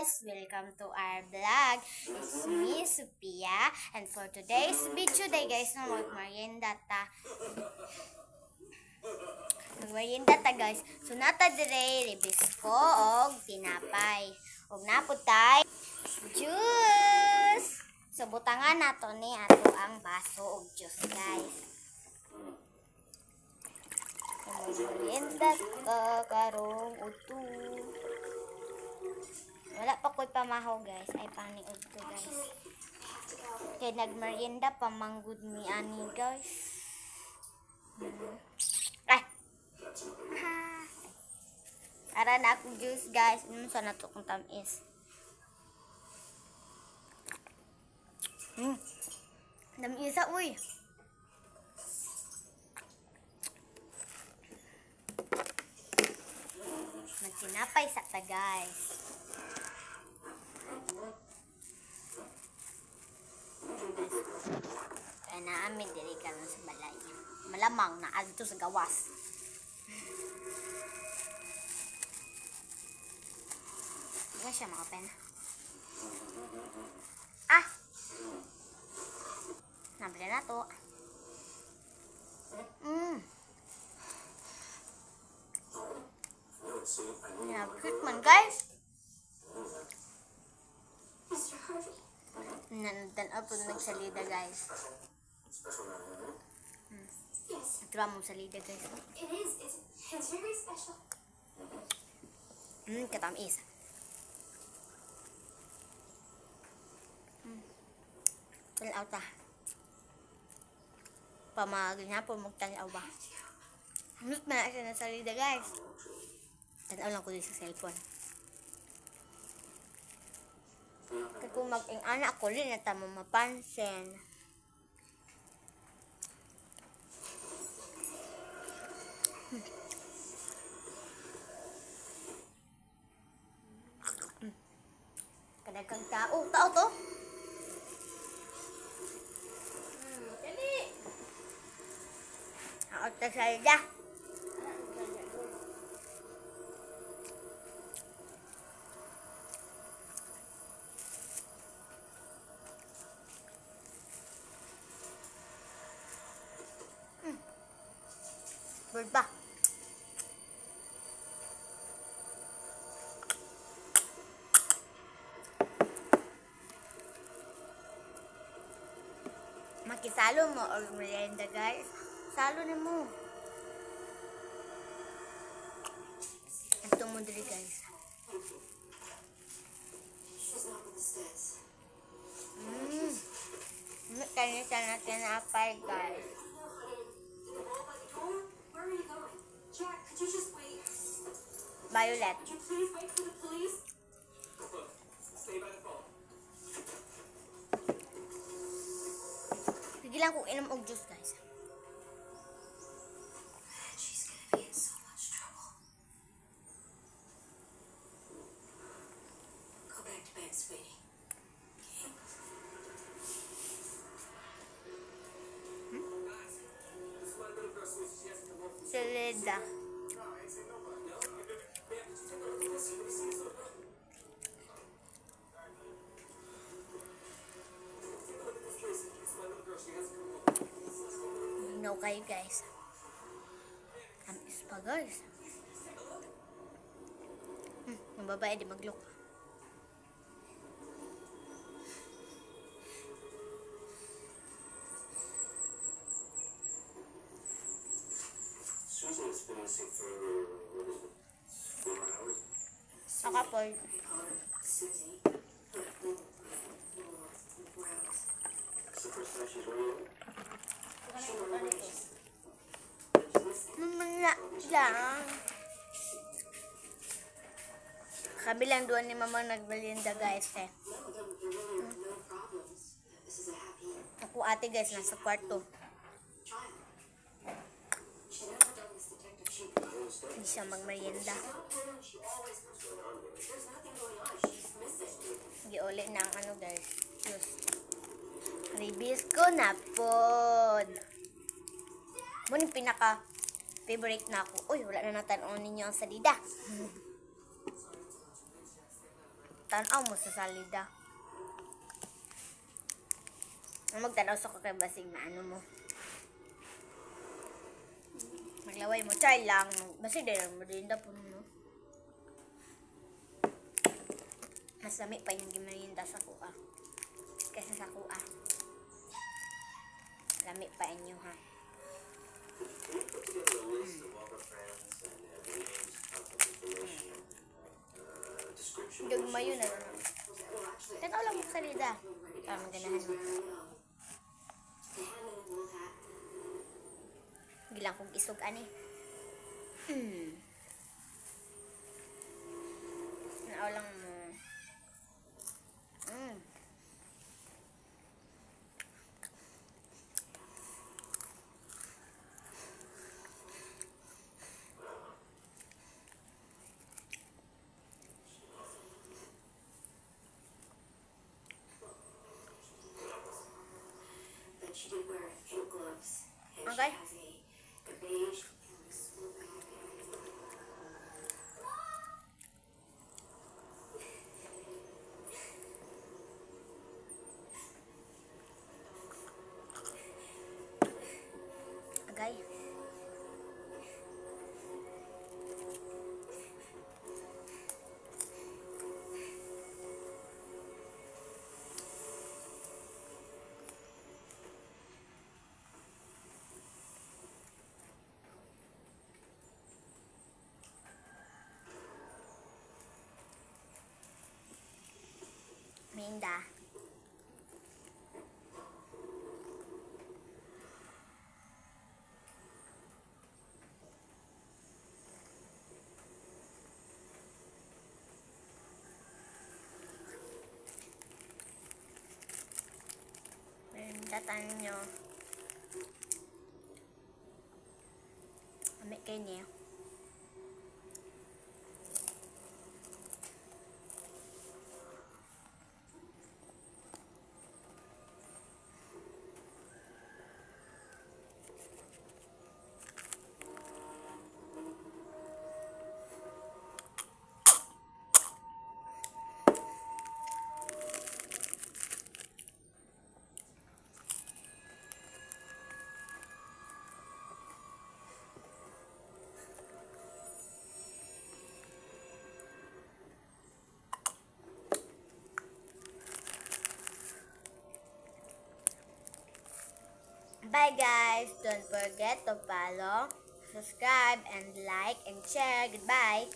guys! Welcome to our vlog. It's me, Sophia. And for today's video guys, magmerienda ta guys. So nata dire ribisco og tinapay. Og naputay juice. So butangan nato ni ato ang baso og juice guys. Merienda ka karong uto. Wala pa ko'y pamahaw guys. Ay pani uto guys. Kaya nagmerienda pa manggod mi ani guys. Ay! Ara na akong juice guys. Sa nato kong tamis. Namisa uy. Magsinapay sa ta guys. Kaya naamin diri karon sa balay. Malamang na adto sa gawas. Nga siya mga pen. Ah! Nabili na to. Cute man guys. Nandan ako nagsalida guys. Ito mo salida guys. It's very special. Katamis. Tanaw ta. Pamagin na po magtanaw ba. Hamot man na siya na salida guys. Tanaw lang ko din sa cellphone. Kaya kung mag-ing anak ko rin na tama mapansin. Kadagang tao to? Dali! Ako tasalida. Bird ba? Makisalo mo or merienda guys. Salo ni mo. Ito mo dali guys. Kanya siya natin napay guys. Where are you going? Jack, could you just wait? Violet. Could you please wait for the police? Stay by the phone. Sige lang kung inom og juice guys. She's gonna be in so much trouble. Go back to bed, sweetie. Okay? This is my little girl, Sweet. She has to come home from Salida. No, I ain't saying nobody. No? Ma'am, did you take her to see this little girl? Take a look at this place. This is my little girl. She has to come home. Let's go. No kayo guys. Tamis pa guys. Yung babae di mag-look. Susan has been missing for, what is it, 4 hours? Saka po, Susie. It's the first time she's running. mamaya lang. Kabilang doon ni mama nagmerienda guys eh. No problems. This is a happy Ako ate guys nasa kwarto. child. She's never done this, Detective. Hindi siya magmerienda. She always comes to There's nothing going on. She's missing. Giuli na ang ano guys. Juice. Ribisco na pod. Muna pinaka favorite na ako. Uy, wala na natanon ninyo ang salida. Magtanaw mo sa salida. Magtanaw sa kay basig na ano mo. Maglaway mo. Try lang. Basig din mo din po no. Mas lami pa yung gimarinda sa kuha. Kaysa sa kuha. Lami pa inyo ha. Can you put together a list of all the friends and their names, contact information, description? Gagmayo na lang. Well, actually, Tanaw lang mo sa salida. already Para asked. maganahan mo. She was wearing, the hand in the wool hat. Gilang kong isog ani. Tanaw lang mo. But she did wear pink gloves. And Okay. she has a beige. Agay. Minda. Minda tanyo. Amik kayo niya. Bye guys! Don't forget to follow, subscribe, and like and share. Goodbye!